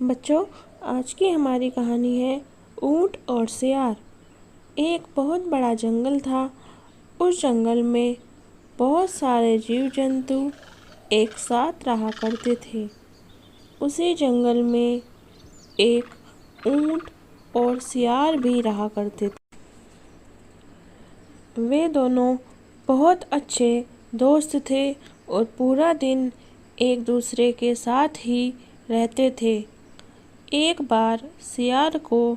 बच्चों, आज की हमारी कहानी है ऊंट और सियार। एक बहुत बड़ा जंगल था। उस जंगल में बहुत सारे जीव जंतु एक साथ रहा करते थे। उसी जंगल में एक ऊंट और सियार भी रहा करते थे। वे दोनों बहुत अच्छे दोस्त थे और पूरा दिन एक दूसरे के साथ ही रहते थे। एक बार सियार को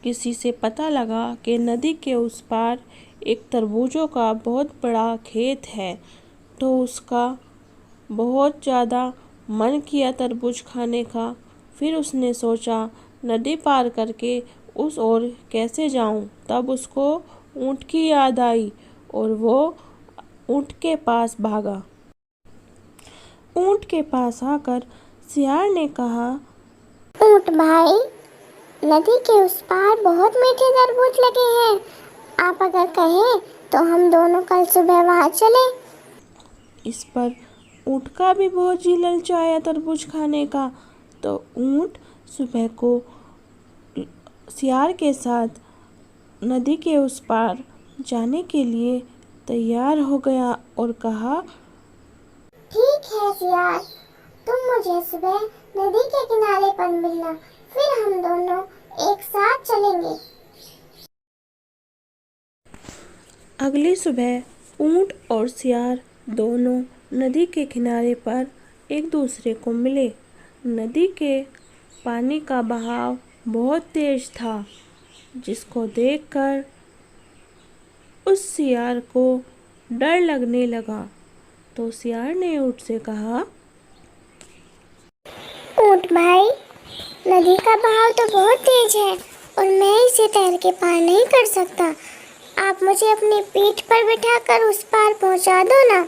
किसी से पता लगा कि नदी के उस पार एक तरबूजों का बहुत बड़ा खेत है, तो उसका बहुत ज़्यादा मन किया तरबूज खाने का। फिर उसने सोचा नदी पार करके उस ओर कैसे जाऊं। तब उसको ऊँट की याद आई और वो ऊँट के पास भागा। ऊँट के पास आकर सियार ने कहा, ऊँट भाई, नदी के उस पार बहुत मीठे तरबूज लगे हैं। आप अगर कहें तो हम दोनों कल सुबह वहाँ चलें। इस पर ऊँट का भी बहुत जी ललचाया तरबूज खाने का। तो ऊँट सुबह को सियार के साथ नदी के उस पार जाने के लिए तैयार हो गया और कहा, ठीक है सियार, तुम मुझे सुबह नदी के किनारे पर मिलना, फिर हम दोनों एक साथ चलेंगे। अगली सुबह ऊँट और सियार दोनों नदी के किनारे पर एक दूसरे को मिले। नदी के पानी का बहाव बहुत तेज था, जिसको देखकर उस सियार को डर लगने लगा। तो सियार ने ऊँट से कहा, ऊँट भाई, नदी का बहाव तो बहुत तेज है और मैं इसे तैर के पार नहीं कर सकता। आप मुझे अपनी पीठ पर बिठाकर उस पार पहुंचा दो ना।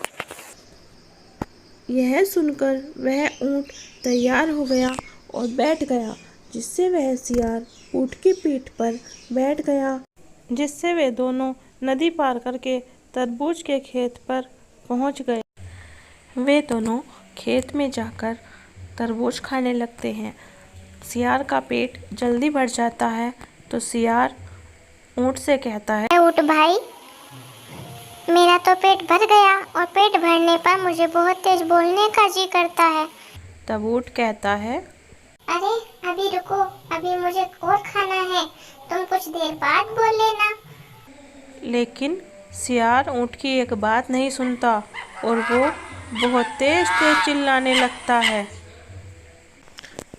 यह सुनकर वह ऊँट तैयार हो गया और बैठ गया, जिससे वह सियार ऊँट की पीठ पर बैठ गया, जिससे वे दोनों नदी पार करके तरबूज के खेत पर पहुंच गए। वे दोनों खेत में जाकर तरबूज खाने लगते हैं। सियार का पेट जल्दी भर जाता है, तो सियार ऊँट से कहता है, ऊँट भाई, मेरा तो पेट भर गया और पेट भरने पर मुझे बहुत तेज बोलने का जी करता है। तब ऊँट कहता है, अरे अभी रुको, अभी मुझे और खाना है, तुम कुछ देर बाद बोल लेना। लेकिन सियार ऊँट की एक बात नहीं सुनता और वो बहुत तेज तेज चिल्लाने लगता है।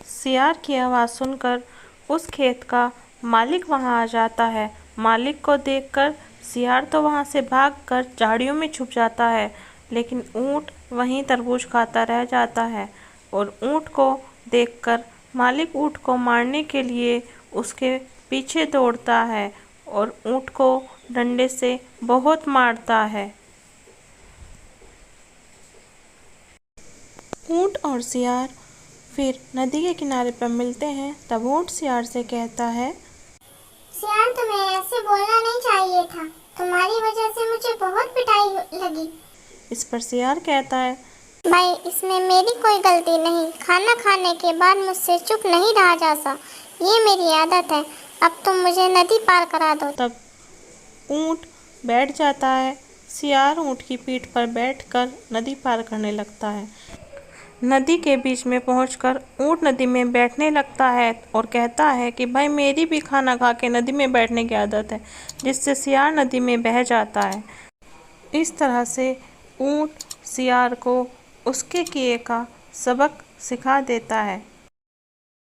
सियार की आवाज़ सुनकर उस खेत का मालिक वहां आ जाता है। मालिक को देखकर सियार तो वहां से भागकर झाड़ियों में छुप जाता है, लेकिन ऊँट वहीं तरबूज खाता रह जाता है। और ऊँट को देखकर मालिक ऊँट को मारने के लिए उसके पीछे दौड़ता है और ऊँट को डंडे से बहुत मारता है। ऊँट और सियार फिर नदी के किनारे पर मिलते हैं। तब ऊँट सियार से कहता है, सियार, तुम्हें ऐसे बोलना नहीं चाहिए था, तुम्हारी वजह से मुझे बहुत पिटाई लगी। इस पर सियार कहता है, भाई, इसमें मेरी कोई गलती नहीं। खाना खाने के बाद मुझसे चुप नहीं रहा जाता, ये मेरी आदत है। अब तुम मुझे नदी पार करा दो। तब ऊँट बैठ जाता है। सियार ऊँट की पीठ पर बैठकर नदी पार करने लगता है। नदी के बीच में पहुंचकर ऊँट नदी में बैठने लगता है और कहता है कि भाई, मेरी भी खाना खा के नदी में बैठने की आदत है, जिससे सियार नदी में बह जाता है। इस तरह से ऊँट सियार को उसके किए का सबक सिखा देता है।